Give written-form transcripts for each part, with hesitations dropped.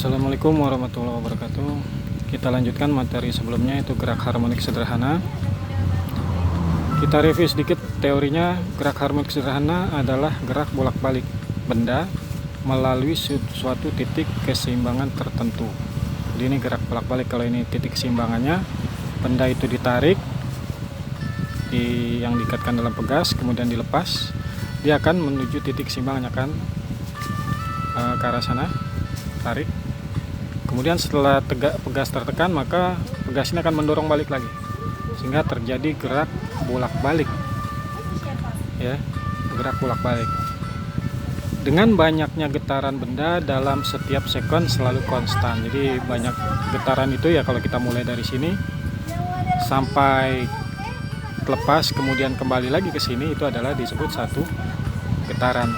Assalamualaikum warahmatullahi wabarakatuh. Kita lanjutkan materi sebelumnya, yaitu gerak harmonik sederhana. Kita review sedikit teorinya. Gerak harmonik sederhana adalah gerak bolak-balik benda melalui suatu titik keseimbangan tertentu. Jadi ini gerak bolak-balik. Kalau ini titik keseimbangannya, benda itu ditarik yang diikatkan dalam pegas, kemudian dilepas, dia akan menuju titik keseimbangannya, kan ke arah sana, tarik. Kemudian setelah pegas tertekan, maka pegas ini akan mendorong balik lagi, sehingga terjadi gerak bolak-balik, ya, gerak bolak-balik. Dengan banyaknya getaran benda dalam setiap sekon selalu konstan. Jadi banyak getaran itu ya, kalau kita mulai dari sini sampai lepas kemudian kembali lagi ke sini, itu adalah disebut satu getaran.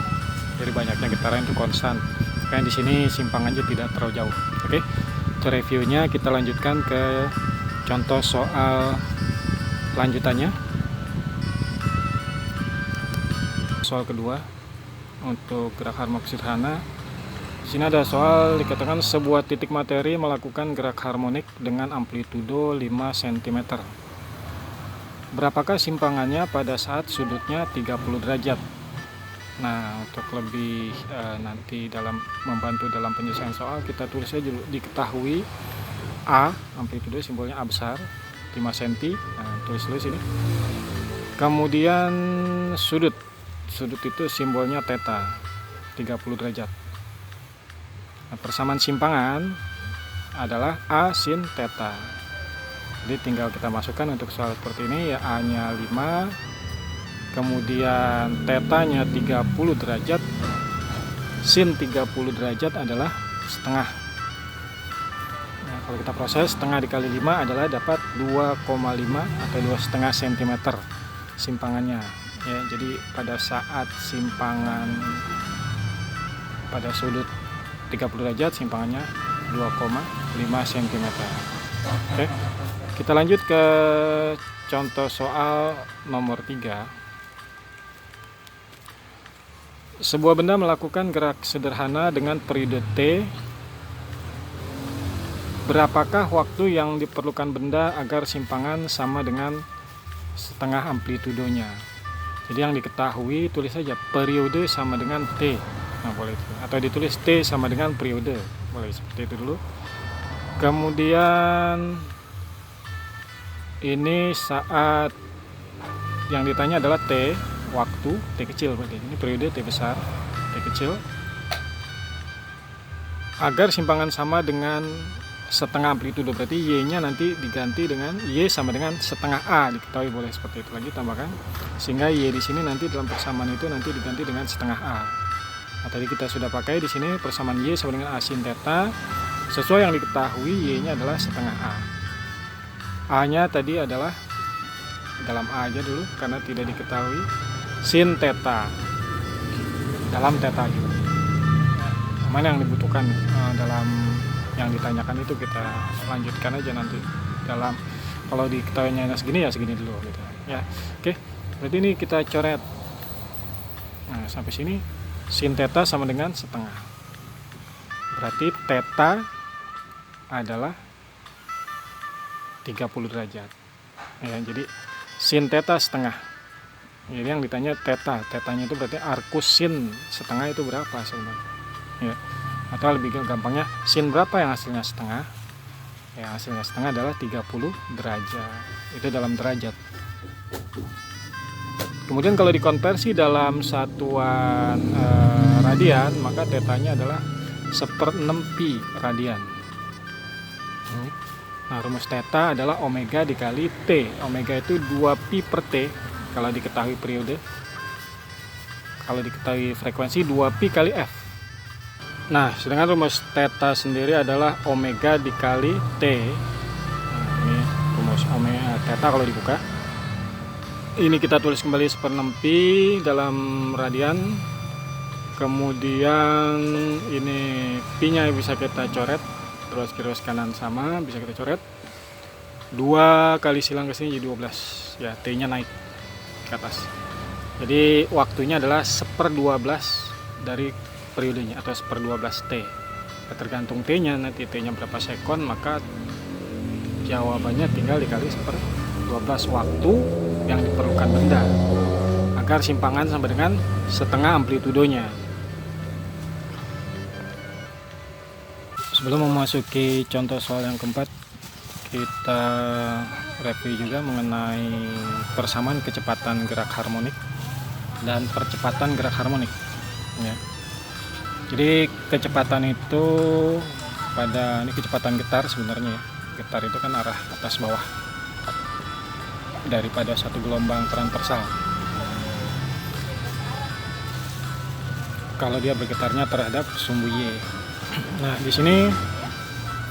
Jadi banyaknya getaran itu konstan. Kayak di sini simpangannya tidak terlalu jauh. Oke, itu reviewnya. Kita lanjutkan ke contoh soal lanjutannya. Soal kedua untuk gerak harmonik sederhana. Di sini ada soal dikatakan sebuah titik materi melakukan gerak harmonik dengan amplitudo 5 cm. Berapakah simpangannya pada saat sudutnya 30 derajat? Nah, untuk lebih nanti dalam membantu dalam penyelesaian soal, kita tulis saja dulu. Diketahui A, amplitudo simbolnya A besar, 5 cm. Nah, tulis dulu sini. Kemudian sudut itu simbolnya theta, 30 derajat. Nah, persamaan simpangan adalah A sin theta. Jadi tinggal kita masukkan untuk soal seperti ini, ya, A nya 5, kemudian tetanya 30 derajat, sin 30 derajat adalah setengah. Nah, kalau kita proses, setengah dikali 5 adalah dapat 2,5 atau 2,5 cm simpangannya, ya. Jadi pada saat simpangan pada sudut 30 derajat, simpangannya 2,5 cm. Oke, kita lanjut ke contoh soal nomor 3. Sebuah benda melakukan gerak sederhana dengan periode T. Berapakah waktu yang diperlukan benda agar simpangan sama dengan setengah amplitudonya? Jadi yang diketahui, tulis saja periode sama dengan T. Nah, boleh itu. Atau ditulis T sama dengan periode. Boleh seperti itu dulu. Kemudian ini saat yang ditanya adalah T, waktu, T kecil berarti. Ini periode T besar, T kecil. Agar simpangan sama dengan setengah amplitudo, berarti Y-nya nanti diganti dengan Y sama dengan setengah A. Diketahui, boleh seperti itu lagi tambahkan. Sehingga Y di sini nanti dalam persamaan itu nanti diganti dengan setengah A. Nah, tadi kita sudah pakai di sini persamaan Y sama dengan A sin theta. Sesuai yang diketahui, Y-nya adalah setengah A. A-nya tadi adalah dalam A aja dulu karena tidak diketahui, sin theta dalam theta juga. Mana yang dibutuhkan dalam yang ditanyakan itu kita lanjutkan aja nanti dalam, kalau diketahuinya segini ya segini dulu gitu ya. Oke, berarti ini kita coret. Nah, sampai sini sin theta sama dengan setengah. Berarti theta adalah 30 derajat. Ya, jadi sin theta setengah. Jadi yang ditanya theta, tetanya itu berarti arcus sin setengah itu berapa sebenarnya? Ya. Atau lebih gampangnya, sin berapa yang hasilnya setengah? Ya, hasilnya setengah adalah 30 derajat. Itu dalam derajat. Kemudian kalau dikonversi dalam satuan radian, maka tetanya adalah 1/6 pi radian. Nah, rumus theta adalah omega dikali T. Omega itu 2 pi per T kalau diketahui periode. Kalau diketahui frekuensi, 2 pi kali F. Nah, sedangkan rumus theta sendiri adalah omega dikali T. Nah, ini rumus omega theta kalau dibuka. Ini kita tulis kembali 1/6 pi dalam radian. Kemudian ini pi-nya bisa kita coret. Terus kiri kanan sama, bisa kita coret. 2 kali silang ke sini jadi 12. Ya, T-nya naik ke atas. Jadi waktunya adalah 1/12 dari periodenya atau 1/12 T. tergantung T-nya, nanti T-nya berapa sekon, maka jawabannya tinggal dikali 1/12 waktu yang diperlukan benda agar simpangan sama dengan setengah amplitudonya. Sebelum memasuki contoh soal yang keempat, kita review juga mengenai persamaan kecepatan gerak harmonik dan percepatan gerak harmonik ya. Jadi kecepatan itu ini kecepatan getar sebenarnya ya. Getar itu kan arah atas bawah daripada satu gelombang transversal. Kalau dia bergetarnya terhadap sumbu Y. Nah, di sini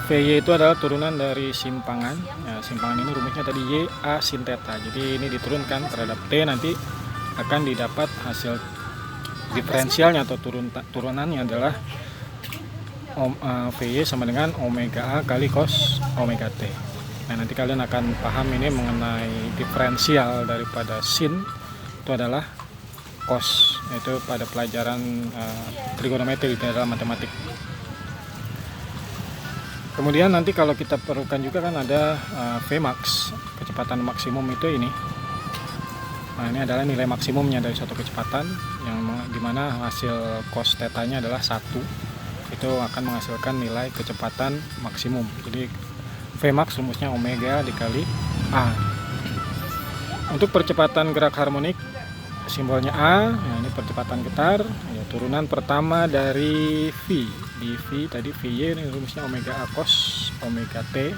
VY itu adalah turunan dari simpangan. Ya, simpangan ini rumusnya tadi Y A sin theta. Jadi ini diturunkan terhadap T, nanti akan didapat hasil diferensialnya atau turunannya adalah VY sama dengan omega A kali cos omega T. Nah, nanti kalian akan paham ini mengenai diferensial daripada sin itu adalah cos, yaitu pada pelajaran trigonometri dalam matematik. Kemudian nanti kalau kita perlukan juga kan ada Vmax, kecepatan maksimum itu ini. Nah, ini adalah nilai maksimumnya dari suatu kecepatan yang dimana hasil cos theta-nya adalah 1. Itu akan menghasilkan nilai kecepatan maksimum. Jadi Vmax rumusnya omega dikali A. Untuk percepatan gerak harmonik simbolnya A, ya ini percepatan getar, ya, turunan pertama dari V. Di V tadi VY, ini rumusnya omega A cos omega T.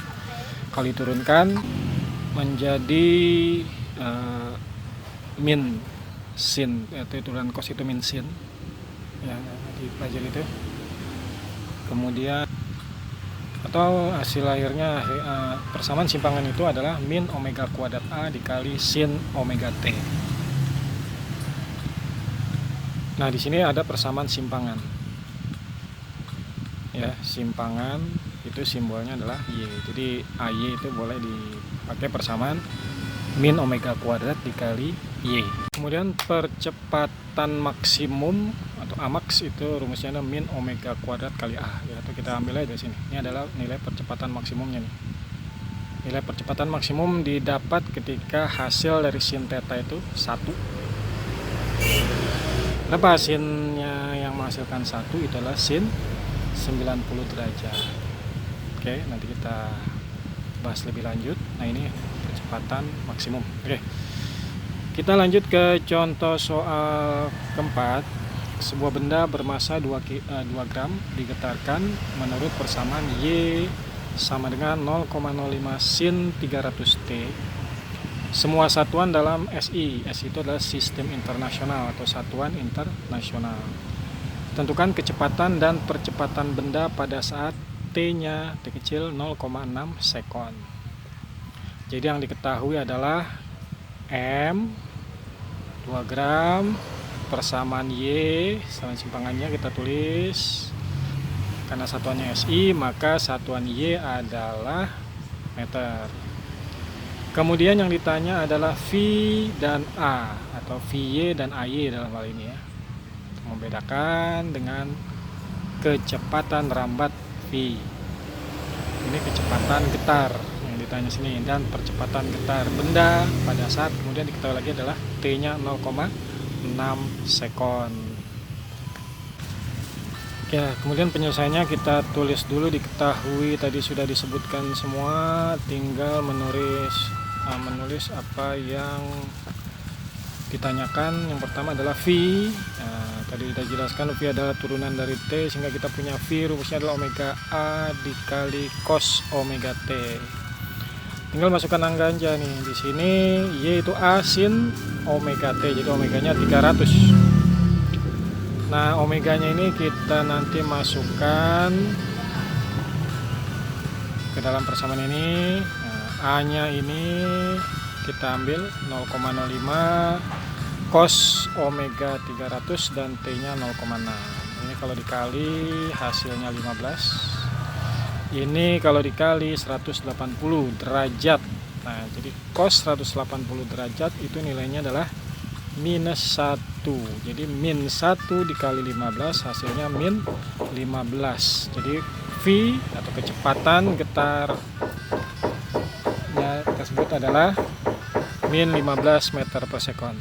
Kalau diturunkan menjadi min sin, yaitu turunan cos itu min sin. Ya, dipelajari itu. Kemudian atau hasil akhirnya persamaan simpangan itu adalah min omega kuadrat A dikali sin omega T. Nah, di sini ada persamaan simpangan. Ya, simpangan itu simbolnya adalah Y. Jadi AY itu boleh dipakai persamaan min omega kuadrat dikali Y. Kemudian percepatan maksimum atau Amax itu rumusnya adalah min omega kuadrat kali A. Ya, itu kita ambil aja dari sini. Ini adalah nilai percepatan maksimumnya nih. Nilai percepatan maksimum didapat ketika hasil dari sin theta itu 1. Kenapa sinnya yang menghasilkan 1 itu adalah sin 90 derajat. Oke, nanti kita bahas lebih lanjut. Nah, ini percepatan maksimum. Oke, kita lanjut ke contoh soal keempat. Sebuah benda bermasa 2 gram digetarkan menurut persamaan Y sama dengan 0,05 sin 300 T. Semua satuan dalam SI. SI itu adalah sistem internasional atau satuan internasional. Tentukan kecepatan dan percepatan benda pada saat T-nya T kecil 0,6 sekon. Jadi yang diketahui adalah M 2 gram persamaan Y, sama simpangannya kita tulis. Karena satuannya SI, maka satuan Y adalah meter. Kemudian yang ditanya adalah V dan A atau VY dan AY dalam hal ini ya. Membedakan dengan kecepatan rambat V. Ini kecepatan getar yang ditanya sini, dan percepatan getar benda pada saat kemudian diketahui lagi adalah T-nya 0,6 sekon. Ya, kemudian penyelesaiannya kita tulis dulu, diketahui tadi sudah disebutkan semua, tinggal menulis apa yang ditanyakan. Yang pertama adalah V. Nah, tadi kita jelaskan V adalah turunan dari T, sehingga kita punya V rumusnya adalah omega A dikali cos omega T. Tinggal masukkan angka aja nih. Di sini Y itu A sin omega T, jadi omeganya 300. Nah, omeganya ini kita nanti masukkan ke dalam persamaan ini. Nah, A-nya ini kita ambil 0,05 cos omega 300 dan T-nya 0,6. Ini kalau dikali hasilnya 15. Ini kalau dikali 180 derajat. Nah, jadi cos 180 derajat itu nilainya adalah minus 1. Jadi min 1 dikali 15 hasilnya min 15. Jadi V atau kecepatan getarnya tersebut adalah min 15 meter per sekon.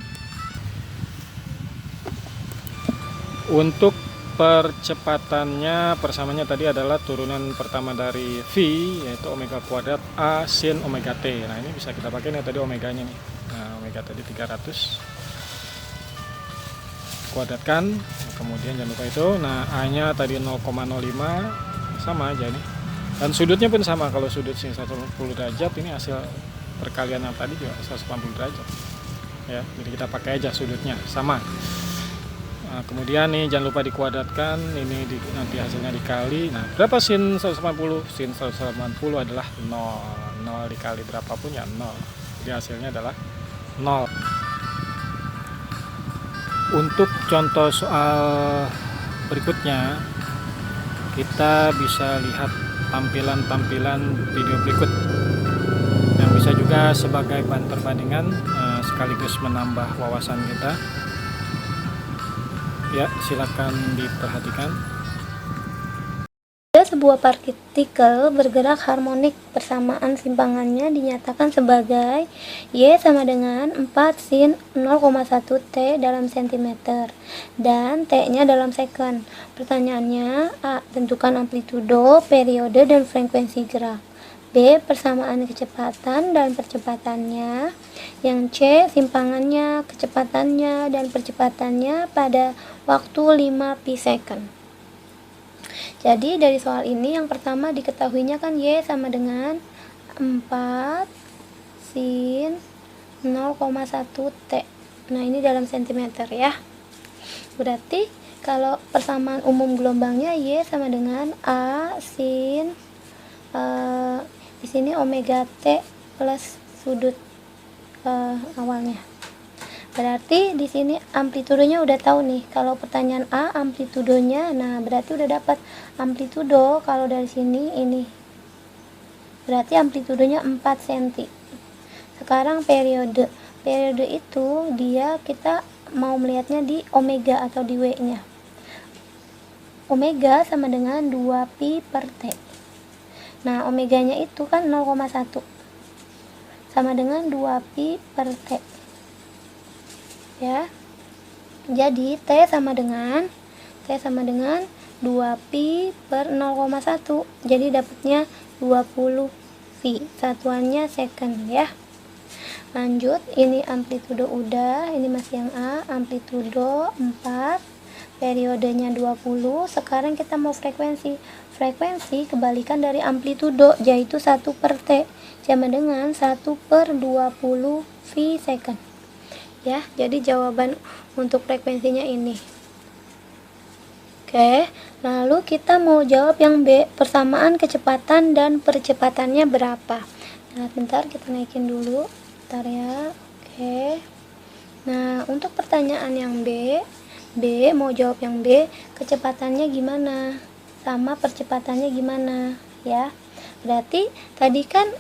Untuk percepatannya, persamanya tadi adalah turunan pertama dari V, yaitu omega kuadrat A sin omega T. Nah ini bisa kita pakai nih tadi omeganya nih. Nah omega tadi 300 kuadratkan, kemudian jangan lupa itu. Nah A nya tadi 0,05, sama aja nih, dan sudutnya pun sama. Kalau sudut sini 180 derajat, ini hasil perkalian yang tadi juga 180 derajat ya, jadi kita pakai aja sudutnya sama. Nah, kemudian nih jangan lupa dikuadratkan, ini nanti hasilnya dikali. Nah berapa sin 180? Sin 180 adalah 0. 0 dikali berapapun ya 0, jadi hasilnya adalah 0. Untuk contoh soal berikutnya, kita bisa lihat tampilan-tampilan video berikut yang bisa juga sebagai bahan perbandingan sekaligus menambah wawasan kita. Ya, silakan diperhatikan. Sebuah partikel bergerak harmonik persamaan simpangannya dinyatakan sebagai Y sama dengan 4 sin 0,1 T dalam cm dan T-nya dalam second. Pertanyaannya, A. Tentukan amplitudo, periode, dan frekuensi gerak. B. Persamaan kecepatan dan percepatannya. Yang C. Simpangannya, kecepatannya, dan percepatannya pada waktu 5 pi second. Jadi dari soal ini yang pertama diketahuinya kan Y sama dengan 4 sin 0,1 T. Nah ini dalam cm ya. Berarti kalau persamaan umum gelombangnya Y sama dengan A sin di sini omega T plus sudut awalnya. Berarti di sini amplitudonya udah tahu nih. Kalau pertanyaan A amplitudonya, nah berarti udah dapat amplitudo. Kalau dari sini ini berarti amplitudonya 4 cm. Sekarang periode. Periode itu dia kita mau melihatnya di omega atau di W-nya. Omega sama dengan 2 pi per T. Nah, omeganya itu kan 0,1. Sama dengan 2 pi per T. Ya. Jadi T sama dengan 2 pi per 0,1. Jadi dapatnya 20 pi. Satuannya second ya. Lanjut, ini amplitudo udah, ini masih yang A, amplitudo 4, periodenya 20. Sekarang kita mau frekuensi. Frekuensi kebalikan dari amplitudo, yaitu 1 per T, sama dengan 1 per 20 pi second. Ya, jadi jawaban untuk frekuensinya ini. Oke, lalu kita mau jawab yang B, persamaan kecepatan dan percepatannya berapa. Nah, bentar kita naikin dulu, bentar ya. Oke. Nah, untuk pertanyaan yang B mau jawab yang B, kecepatannya gimana? Sama percepatannya gimana? Ya. Berarti tadi kan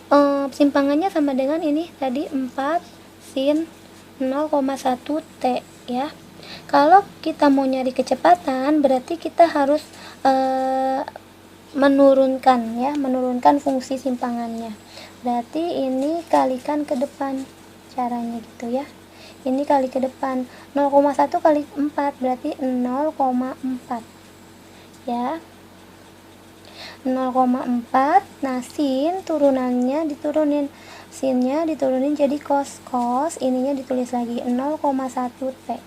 simpangannya sama dengan ini tadi 4 sin 0,1 T ya. Kalau kita mau nyari kecepatan berarti kita harus menurunkan fungsi simpangannya. Berarti ini kalikan ke depan caranya gitu ya. Ini kali ke depan 0,1 kali 4 berarti 0,4 ya. 0,4. Nah, sin turunannya diturunin. Sinnya diturunin jadi cos. Cos ininya ditulis lagi 0,1 T.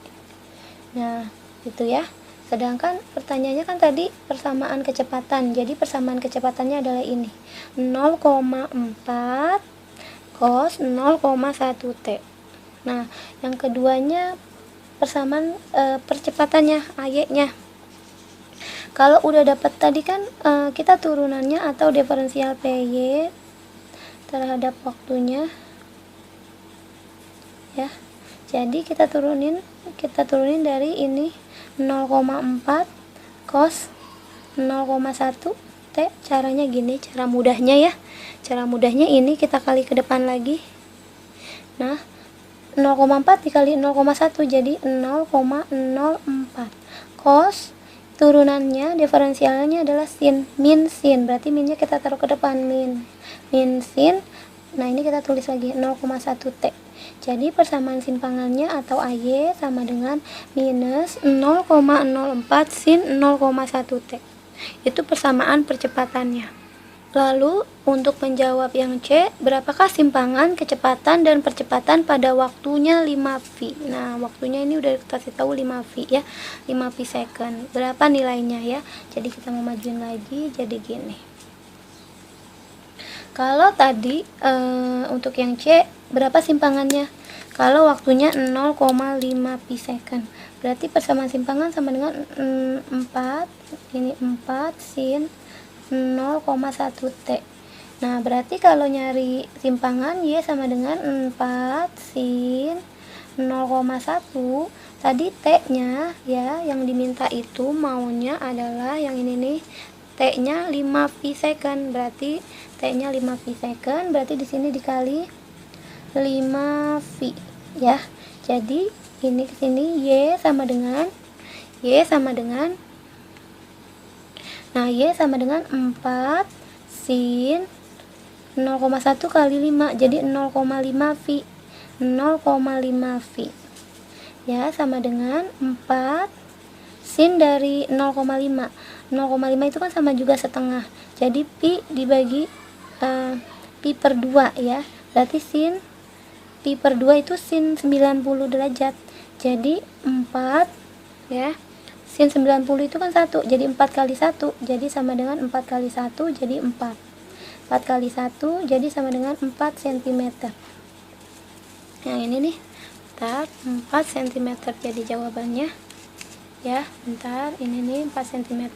Nah, gitu ya. Sedangkan pertanyaannya kan tadi persamaan kecepatan. Jadi persamaan kecepatannya adalah ini. 0,4 cos 0,1 T. Nah, yang keduanya persamaan percepatannya, AY-nya. Kalau udah dapat tadi kan kita turunannya atau diferensial PY terhadap waktunya ya. Jadi kita turunin dari ini 0,4 cos 0,1 T. Caranya gini, cara mudahnya ya. Cara mudahnya ini kita kali ke depan lagi. Nah, 0,4 dikali 0,1 jadi 0,04. Cos turunannya diferensialnya adalah sin, min sin, berarti minnya kita taruh ke depan, min sin. Nah ini kita tulis lagi 0,1 T. Jadi persamaan simpangannya atau AY sama dengan minus 0,04 sin 0,1 T. Itu persamaan percepatannya. Lalu untuk menjawab yang C, berapakah simpangan, kecepatan, dan percepatan pada waktunya 5V? Nah, waktunya ini udah kasih tahu 5V ya, 5V second. Berapa nilainya ya? Jadi kita mau majuin lagi, jadi gini. Kalau tadi untuk yang C, berapa simpangannya? Kalau waktunya 0,5V second. Berarti persamaan simpangan sama dengan 4, ini 4 sin 0,1 T. Nah, berarti kalau nyari simpangan Y sama dengan 4 sin 0,1. Tadi T-nya ya, yang diminta itu maunya adalah yang ini nih. T-nya 5V second. Berarti T-nya 5V second, berarti di sini dikali 5V ya. Jadi ini ke sini Y sama dengan nah, Y sama dengan 4 sin 0,1 kali 5, jadi 0,5V. 0,5V. Ya, sama dengan 4 sin dari 0,5. 0,5 itu kan sama juga setengah. Jadi pi dibagi pi per 2 ya. Berarti sin pi per 2 itu sin 90 derajat. Jadi 4 ya. Sin 90 itu kan 1, jadi 4 kali 1, jadi sama dengan 4 kali 1, jadi 4. 4 kali 1, jadi sama dengan 4 cm. Yang ini nih, bentar, 4 cm jadi jawabannya. Ya, bentar, ini nih 4 cm.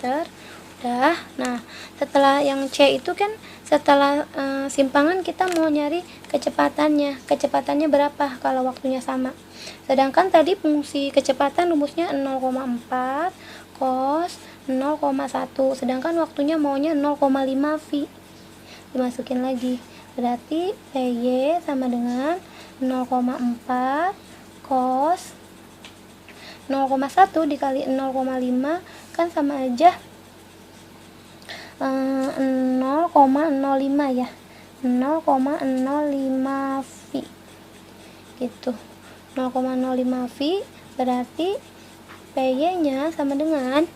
Udah, nah setelah yang C itu kan, setelah simpangan kita mau nyari kecepatannya. Kecepatannya berapa kalau waktunya sama? Sedangkan tadi fungsi kecepatan rumusnya 0,4 cos 0,1, sedangkan waktunya maunya 0,5V. Dimasukin lagi, berarti PY sama dengan 0,4 cos 0,1 dikali 0,5 kan sama aja 0,05 ya, 0,05V gitu. 0,05V berarti PY nya sama dengan,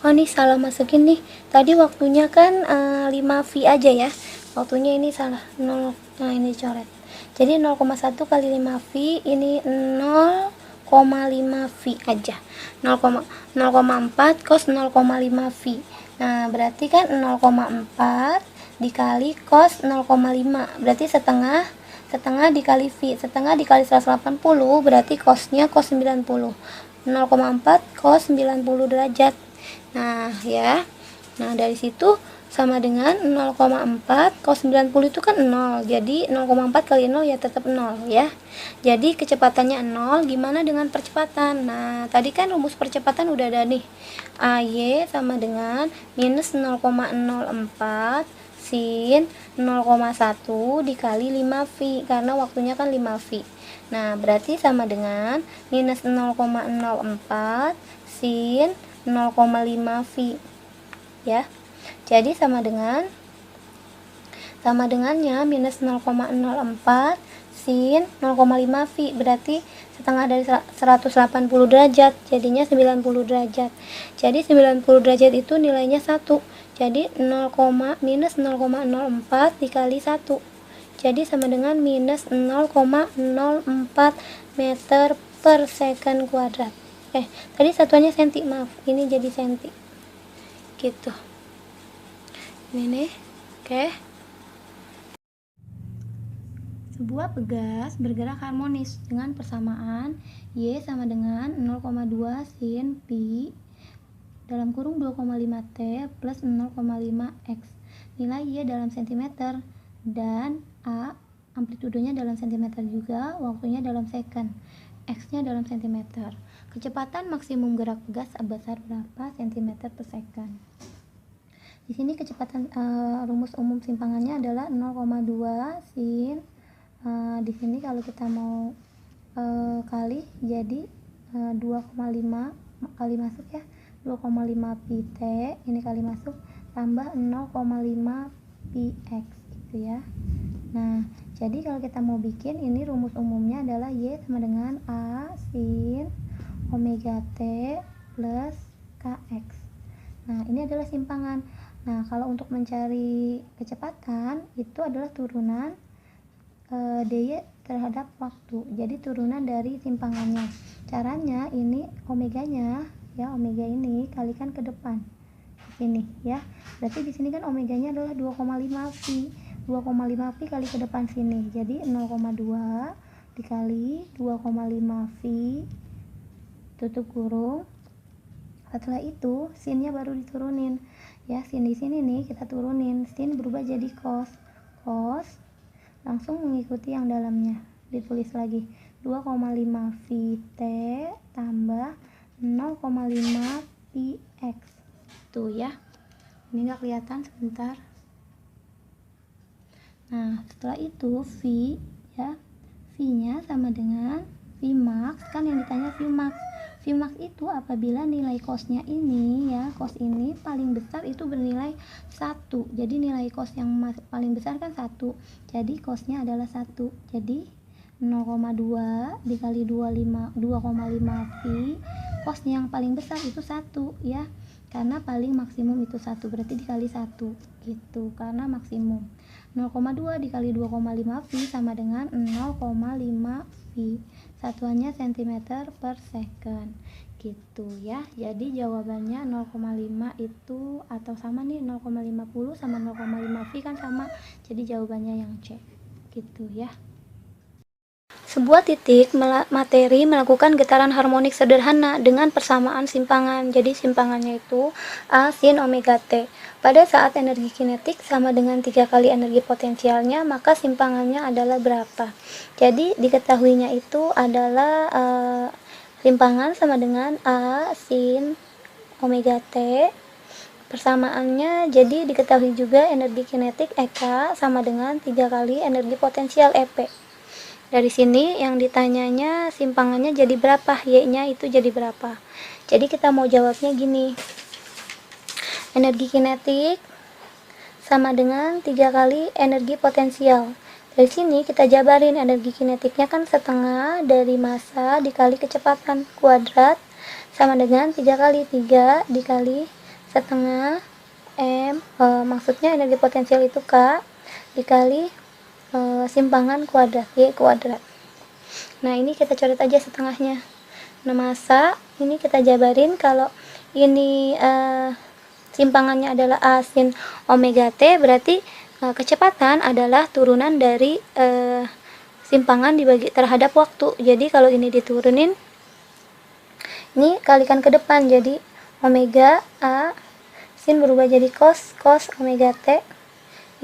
oh ini salah masukin nih, tadi waktunya kan 5V aja ya, waktunya ini salah 0, nah ini coret, jadi 0,1 kali 5V ini 0,5V aja, 0,4 cos 0,5V. Nah berarti kan 0,4 dikali cos 0,5 berarti setengah dikali V, setengah dikali 180 berarti cosnya cos 90. 0,4 cos 90 derajat. Nah ya, nah dari situ sama dengan 0,4 cos 90 itu kan 0, jadi 0,4 kali 0 ya tetap 0 ya. Jadi kecepatannya 0. Gimana dengan percepatan? Nah tadi kan rumus percepatan udah ada nih, AY sama dengan minus 0,04 sin 0,1 dikali 5V, karena waktunya kan 5V. Nah berarti sama dengan minus 0,04 sin 0,5V ya. Jadi sama dengannya minus 0,04 sin 0,5V, berarti setengah dari 180 derajat, jadinya 90 derajat. Jadi 90 derajat itu nilainya 1, jadi minus 0,04 dikali 1, jadi sama dengan minus 0,04 meter per second kuadrat. Tadi satuannya senti, maaf, ini jadi senti gitu. Ini nih, oke. Sebuah pegas bergerak harmonis dengan persamaan Y sama dengan 0,2 sin pi dalam kurung 2,5T plus 0,5X. Nilai Y dalam cm dan A amplitudenya dalam cm juga, waktunya dalam second, X-nya dalam cm. Kecepatan maksimum gerak pegas sebesar berapa cm per second? Di sini kecepatan rumus umum simpangannya adalah 0,2 sin di sini kalau kita mau kali jadi 2,5 kali masuk ya, 2,5 pi T ini kali masuk tambah 0,5 pi X gitu ya. Nah, jadi kalau kita mau bikin ini rumus umumnya adalah Y sama dengan A sin omega T plus KX. Nah, ini adalah simpangan. Nah, kalau untuk mencari kecepatan itu adalah turunan dy terhadap waktu. Jadi turunan dari simpangannya. Caranya ini omeganya ya, omega ini kalikan ke depan. Sini ya. Berarti di sini kan omeganya adalah 2,5 pi. 2,5 pi kali ke depan sini. Jadi 0,2 dikali 2,5 pi tutup kurung. Setelah itu sinnya baru diturunin. Ya, sin di sini nih kita turunin. Sin berubah jadi cos. Cos langsung mengikuti yang dalamnya. Ditulis lagi 2,5 pi T tambah 0,5 pi X. Tuh ya. Ini enggak kelihatan sebentar. Nah, setelah itu V ya, V-nya sama dengan Vmax, kan yang ditanya Vmax. Vmax itu apabila nilai cos-nya ini ya, cos ini paling besar itu bernilai 1. Jadi nilai cos yang paling besar kan 1. Jadi cos-nya adalah 1. Jadi 0,2 dikali 2,5 pi, cos-nya yang paling besar itu 1 ya. Karena paling maksimum itu 1, berarti dikali 1 gitu, karena maksimum. 0,2 dikali 2,5 pi sama dengan 0,5 pi. Satuannya cm per second gitu ya. Jadi jawabannya 0,5 itu atau sama nih, 0,50 sama 0,5 pi kan sama. Jadi jawabannya yang C gitu ya. Sebuah titik materi melakukan getaran harmonik sederhana dengan persamaan simpangan. Jadi simpangannya itu A sin omega T. Pada saat energi kinetik sama dengan 3 kali energi potensialnya, maka simpangannya adalah berapa? Jadi diketahuinya itu adalah simpangan sama dengan A sin omega T. Persamaannya jadi diketahui juga energi kinetik EK sama dengan 3 kali energi potensial EP. Dari sini yang ditanyanya simpangannya jadi berapa, Y-nya itu jadi berapa. Jadi kita mau jawabnya gini. Energi kinetik sama dengan 3 kali energi potensial. Dari sini kita jabarin energi kinetiknya kan setengah dari massa dikali kecepatan kuadrat sama dengan 3 kali 3 dikali setengah M, maksudnya energi potensial itu K dikali simpangan kuadrat, Y kuadrat. Nah, ini kita coret aja setengahnya. Nah, massa ini kita jabarin kalau ini simpangannya adalah A sin omega T, berarti kecepatan adalah turunan dari simpangan dibagi terhadap waktu. Jadi kalau ini diturunin, ini kalikan ke depan, jadi omega A sin berubah jadi cos omega T.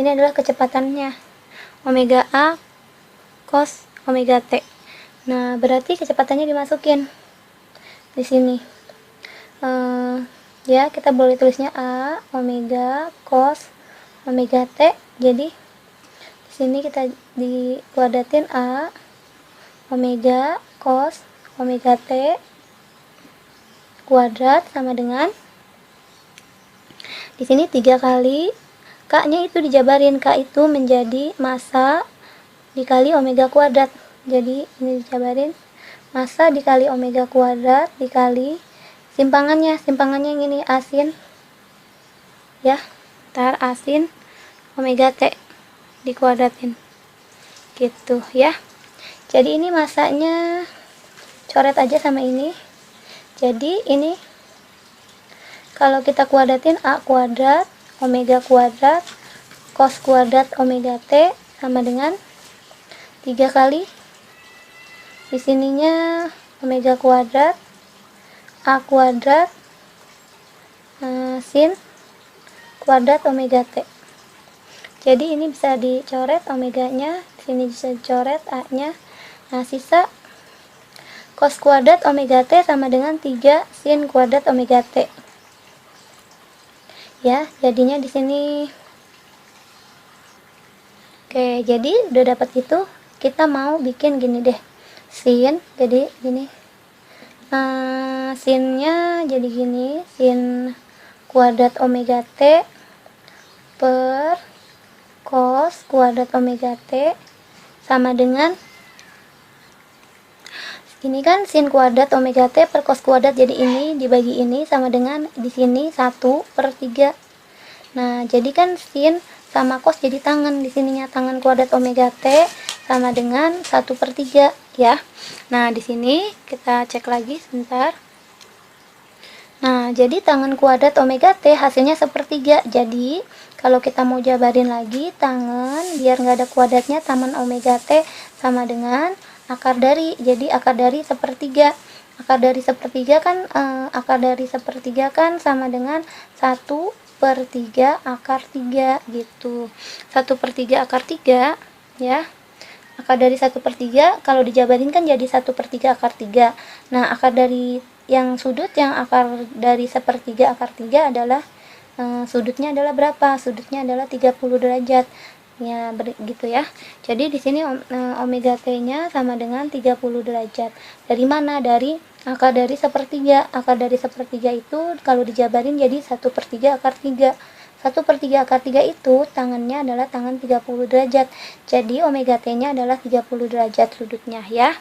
Ini adalah kecepatannya, omega A cos omega T. Nah, berarti kecepatannya dimasukin di sini. Ya, kita boleh tulisnya A omega cos omega T. Jadi di sini kita dikuadratin A omega cos omega T kuadrat sama dengan di sini 3 kali K-nya itu dijabarin, K itu menjadi massa dikali omega kuadrat. Jadi ini dijabarin massa dikali omega kuadrat dikali simpangannya yang ini asin ya, ntar asin omega T dikuadratin gitu ya. Jadi ini massanya coret aja sama ini. Jadi ini kalau kita kuadratin A kuadrat omega kuadrat cos kuadrat omega T sama dengan 3 kali di sininya omega kuadrat A kuadrat sin kuadrat omega T. Jadi ini bisa dicoret omeganya, sini bisa dicoret A-nya. Nah, sisa cos kuadrat omega T sama dengan 3 sin kuadrat omega T. Ya, jadinya di sini. Oke, jadi udah dapat itu. kita mau bikin gini deh, sin, jadi gini, sinnya jadi gini, sin kuadrat omega T per cos kuadrat omega T sama dengan ini kan sin kuadrat omega T per cos kuadrat, jadi ini dibagi ini sama dengan di sini 1/3. Nah, jadi kan sin sama cos jadi tangan, di sininya tangan kuadrat omega T sama dengan 1/3 ya. Nah, di sini kita cek lagi sebentar. Nah, jadi tangan kuadrat omega T hasilnya 1/3. Jadi, kalau kita mau jabarin lagi tangan biar nggak ada kuadratnya, tangan omega T sama dengan akar dari. Jadi akar dari 1/3. Akar dari 1/3 kan akar dari 1/3 kan sama dengan 1/3 akar 3 gitu. 1/3 akar 3 ya. Akar dari 1/3 kalau dijabarin kan jadi 1/3 akar 3. Nah, akar dari yang sudut yang akar dari 1/3 akar 3 adalah sudutnya adalah berapa? Sudutnya adalah 30 derajat. Ya, begitu ya. Jadi di sini omega T-nya sama dengan 30 derajat. Dari mana? Dari akar dari 1/3. Akar dari 1/3 itu kalau dijabarin jadi 1/3 akar 3. 1/3 akar 3 itu tangannya adalah tangan 30 derajat. Jadi omega T-nya adalah 30 derajat sudutnya ya.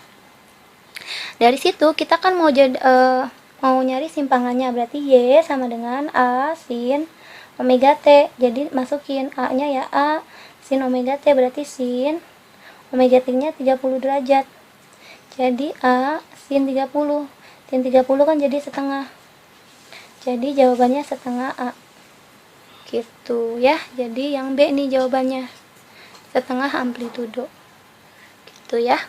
Dari situ kita kan mau nyari simpangannya, berarti Y sama dengan A sin omega T. Jadi masukin A-nya ya, A sin omega T, berarti sin omega T-nya 30 derajat. Jadi A sin 30. Sin 30 kan jadi setengah. Jadi jawabannya setengah A. Gitu ya. Jadi yang B nih jawabannya. Setengah amplitudo. Gitu ya.